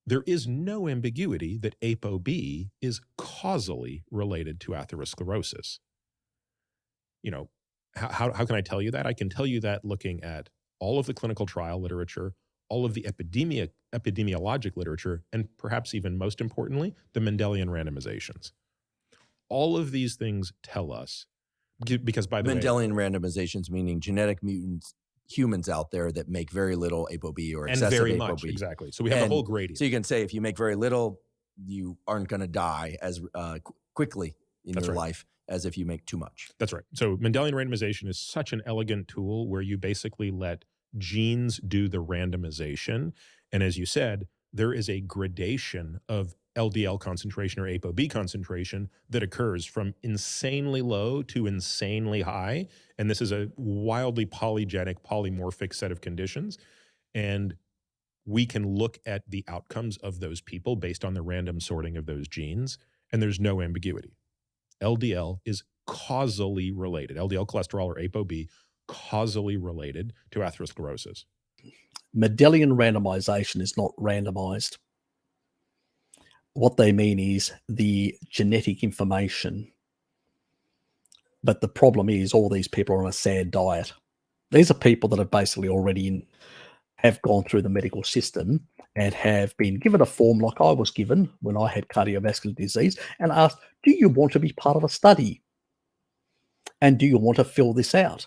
there is no ambiguity that ApoB is causally related to atherosclerosis. You know, how can I tell you that? I can tell you that looking at all of the clinical trial literature, all of the epidemiologic literature, and perhaps even most importantly, the Mendelian randomizations. All of these things tell us, because by the way, Mendelian randomizations, meaning genetic mutants, humans out there that make very little ApoB or and excessive very ApoB. much, exactly. So we have the whole gradient. So you can say if you make very little, you aren't going to die as quickly in That's your right. life as if you make too much. That's right. So Mendelian randomization is such an elegant tool where you basically let genes do the randomization. And as you said, there is a gradation of LDL concentration or ApoB concentration that occurs from insanely low to insanely high. And this is a wildly polygenic, polymorphic set of conditions. And we can look at the outcomes of those people based on the random sorting of those genes. And there's no ambiguity. LDL is causally related. LDL cholesterol or ApoB causally related to atherosclerosis. Medelian randomization is not randomized. What they mean is the genetic information. But the problem is all these people are on a sad diet. These are people that have basically already have gone through the medical system and have been given a form like I was given when I had cardiovascular disease and asked, do you want to be part of a study? And do you want to fill this out?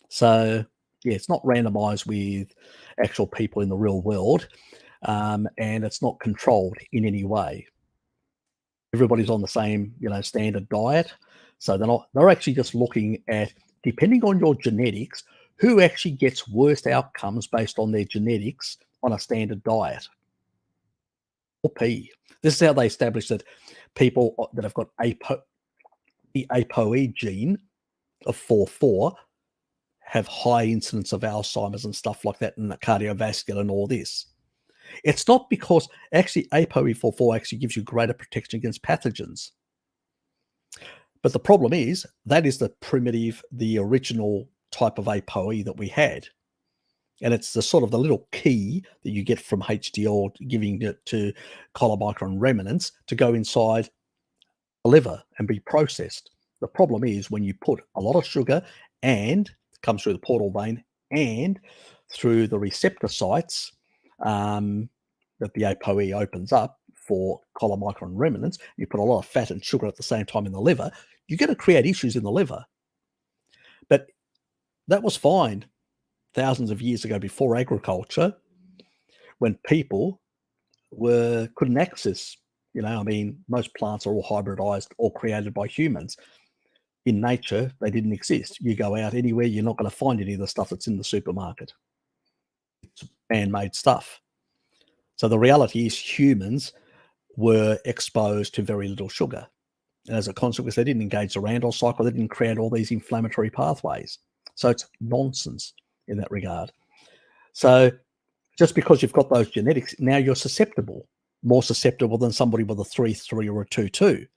So, yeah, it's not randomized with actual people in the real world, and it's not controlled in any way. Everybody's on the same, standard diet. So they're actually just looking at, depending on your genetics, who actually gets worst outcomes based on their genetics on a standard diet. P. This is how they establish that people that have got the ApoE gene of 44 have high incidence of Alzheimer's and stuff like that, and the cardiovascular and all this. It's not because actually ApoE44 actually gives you greater protection against pathogens. But the problem is that is the primitive, the original type of ApoE that we had. And it's the sort of the little key that you get from HDL, giving it to chylomicron remnants to go inside the liver and be processed. The problem is when you put a lot of sugar and it comes through the portal vein and through the receptor sites that the ApoE opens up for chylomicron remnants, you put a lot of fat and sugar at the same time in the liver, you're going to create issues in the liver. But that was fine thousands of years ago before agriculture, when people couldn't access, most plants are all hybridized or created by humans. In nature, they didn't exist. You go out anywhere, you're not going to find any of the stuff that's in the supermarket. It's man-made stuff. So the reality is humans were exposed to very little sugar. And as a consequence, they didn't engage the Randall cycle. They didn't create all these inflammatory pathways. So it's nonsense in that regard. So just because you've got those genetics, now you're susceptible, more susceptible than somebody with a 3-3 or a 2-2.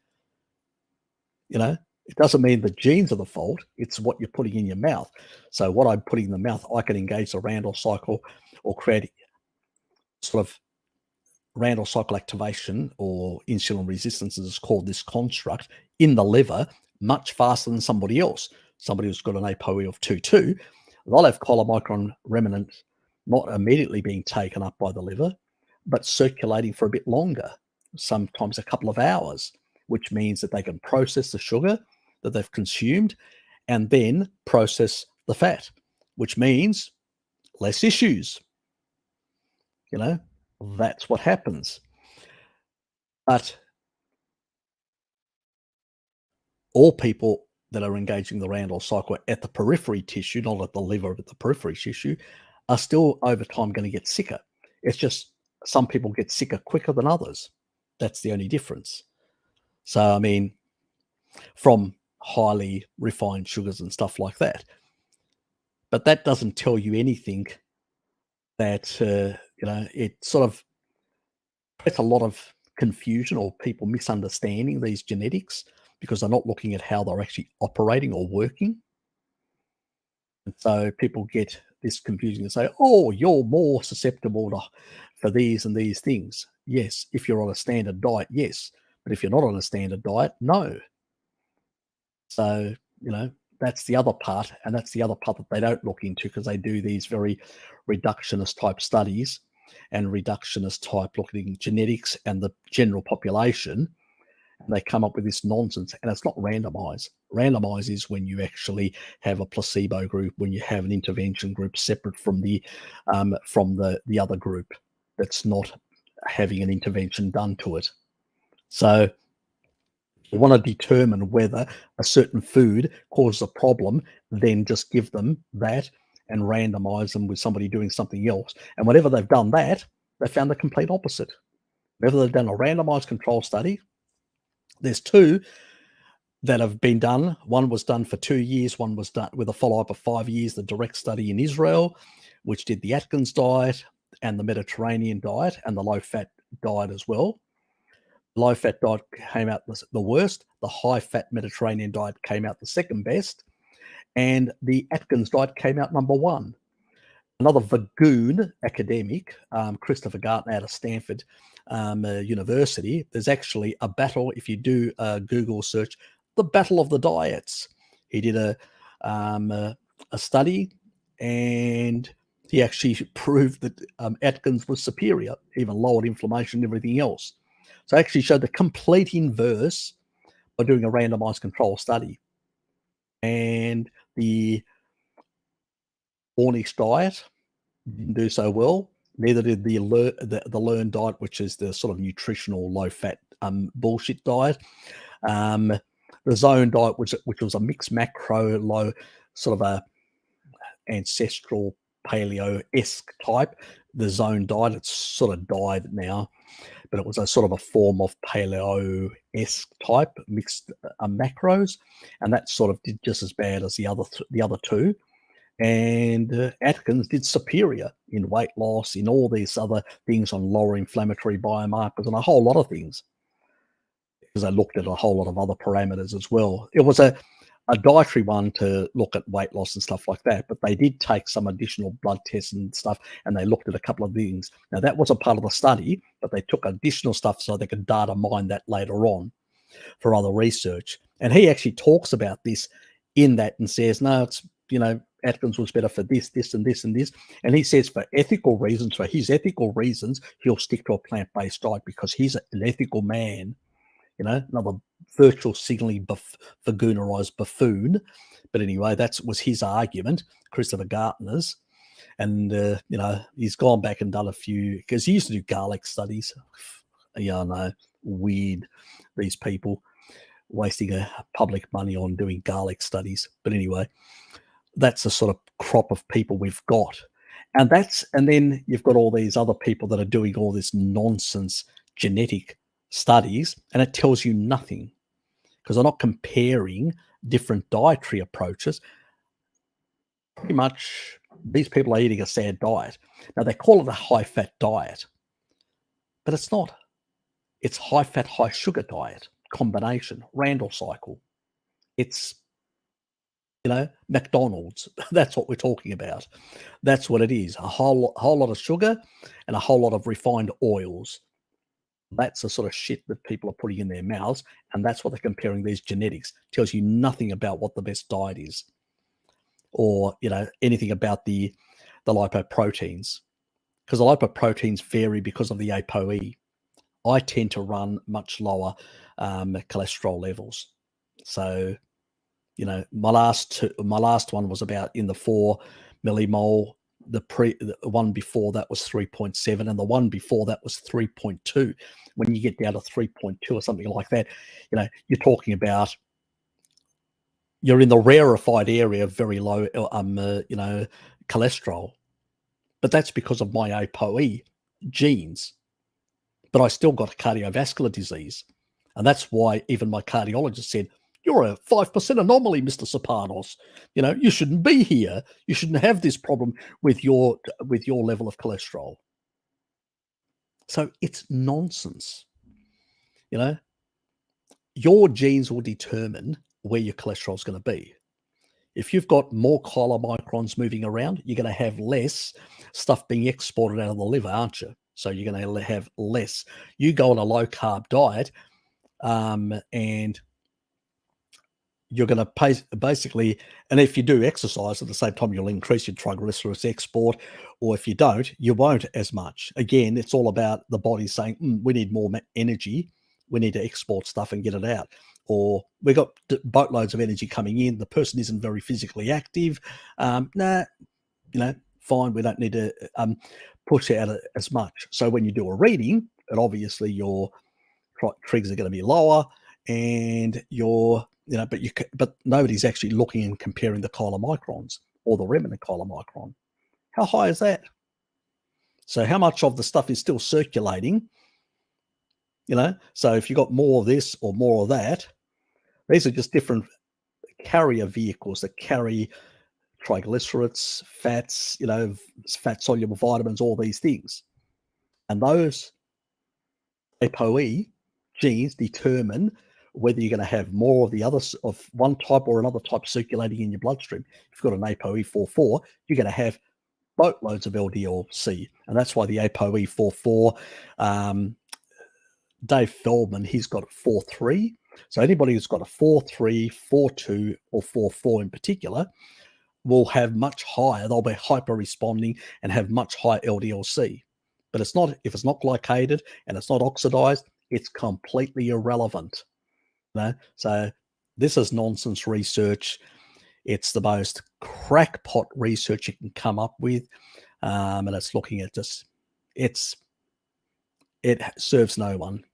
It doesn't mean the genes are the fault. It's what you're putting in your mouth. So what I'm putting in the mouth, I can engage the Randall cycle or create sort of Randall cycle activation or insulin resistance, as it's called, this construct in the liver much faster than somebody else. Somebody who's got an ApoE of 2-2, they'll have chylomicron remnants not immediately being taken up by the liver, but circulating for a bit longer, sometimes a couple of hours, which means that they can process the sugar that they've consumed and then process the fat, which means less issues. That's what happens. But all people that are engaging the Randall cycle at the periphery tissue, not at the liver, but the periphery tissue, are still over time going to get sicker. It's just some people get sicker quicker than others. That's the only difference. So, from highly refined sugars and stuff like that. But that doesn't tell you anything that, it sort of creates a lot of confusion or people misunderstanding these genetics because they're not looking at how they're actually operating or working. And so people get this confusing and say, oh, you're more susceptible for these and these things. Yes, if you're on a standard diet, yes. But if you're not on a standard diet, no. So, that's the other part. And that's the other part that they don't look into, because they do these very reductionist type studies and reductionist type looking at genetics and the general population. And they come up with this nonsense, and it's not randomized. Randomized is when you actually have a placebo group, when you have an intervention group separate from the other group that's not having an intervention done to it. So you want to determine whether a certain food causes a problem, then just give them that and randomize them with somebody doing something else. And whenever they've done that, they found the complete opposite. Whenever they've done a randomized control study, there's two that have been done. One was done for 2 years. One was done with a follow-up of 5 years, the direct study in Israel, which did the Atkins diet and the Mediterranean diet and the low-fat diet as well. Low-fat diet came out the worst. The high-fat Mediterranean diet came out the second best. And the Atkins diet came out number one. Another Vagoon academic, Christopher Gartner out of Stanford University, there's actually a battle, if you do a Google search, the battle of the diets. He did a study, and he actually proved that Atkins was superior, even lowered inflammation and everything else. So I actually showed the complete inverse by doing a randomized control study. And the Ornish diet didn't do so well. Neither did the Learn diet, which is the sort of nutritional low-fat bullshit diet. The Zone diet, which was a mixed macro, low, sort of a ancestral paleo-esque type. The Zone diet, it's sort of died now, but it was a sort of a form of paleo-esque type, mixed macros, and that sort of did just as bad as the other two. And Atkins did superior in weight loss, in all these other things, on lower inflammatory biomarkers and a whole lot of things, because I looked at a whole lot of other parameters as well. It was a dietary one to look at weight loss and stuff like that, but they did take some additional blood tests and stuff, and they looked at a couple of things. Now, that wasn't part of the study, but they took additional stuff so they could data mine that later on for other research. And he actually talks about this in that and says, no, it's, Atkins was better for this, this, and this, and this. And he says for his ethical reasons, he'll stick to a plant-based diet because he's an ethical man, another virtual signaling vagoonerized buffoon. But anyway, that was his argument, Christopher Gartner's. And, he's gone back and done a few, because he used to do garlic studies. Yeah, I know, weird, these people wasting public money on doing garlic studies. But anyway, that's the sort of crop of people we've got. And then you've got all these other people that are doing all this nonsense genetic studies, and it tells you nothing, because they're not comparing different dietary approaches. Pretty much these people are eating a sad diet. Now, they call it a high-fat diet, but it's not. It's high-fat, high-sugar diet combination, Randall cycle. It's McDonald's. That's what we're talking about. That's what it is. A whole lot of sugar and a whole lot of refined oils. That's the sort of shit that people are putting in their mouths, and that's what they're comparing these genetics. Tells you nothing about what the best diet is, or anything about the lipoproteins, because the lipoproteins vary because of the ApoE. I tend to run much lower cholesterol levels, so my last one was about in the 4 millimole. The one before that was 3.7, and the one before that was 3.2. When you get down to 3.2 or something like that, you're talking about, you're in the rarefied area of very low cholesterol. But that's because of my ApoE genes. But I still got a cardiovascular disease, and that's why even my cardiologist said, you're a 5% anomaly, Mr. Sopanos. You shouldn't be here. You shouldn't have this problem with your level of cholesterol. So it's nonsense. Your genes will determine where your cholesterol is going to be. If you've got more chylomicrons moving around, you're going to have less stuff being exported out of the liver, aren't you? So you're going to have less. You go on a low carb diet, and you're going to basically, and if you do exercise at the same time, you'll increase your triglycerides export, or if you don't, you won't as much. Again, it's all about the body saying, we need more energy. We need to export stuff and get it out. Or we got boatloads of energy coming in. The person isn't very physically active. Fine. We don't need to push out as much. So when you do a reading, and obviously your triggers are going to be lower, and but nobody's actually looking and comparing the chylomicrons or the remnant chylomicron. How high is that? So how much of the stuff is still circulating? So if you got more of this or more of that, these are just different carrier vehicles that carry triglycerides, fats, fat soluble vitamins, all these things. And those ApoE genes determine whether you're going to have more of the others of one type or another type circulating in your bloodstream. If you've got an ApoE44, you're going to have boatloads of LDL-C. And that's why the ApoE44, Dave Feldman, he's got 4.3. So anybody who's got a 4.3, 4.2, or 4.4 in particular will have much higher. They'll be hyper responding and have much higher LDL-C. But if it's not glycated and it's not oxidized, it's completely irrelevant. So this is nonsense research. It's the most crackpot research you can come up with, and it's looking at just it serves no one.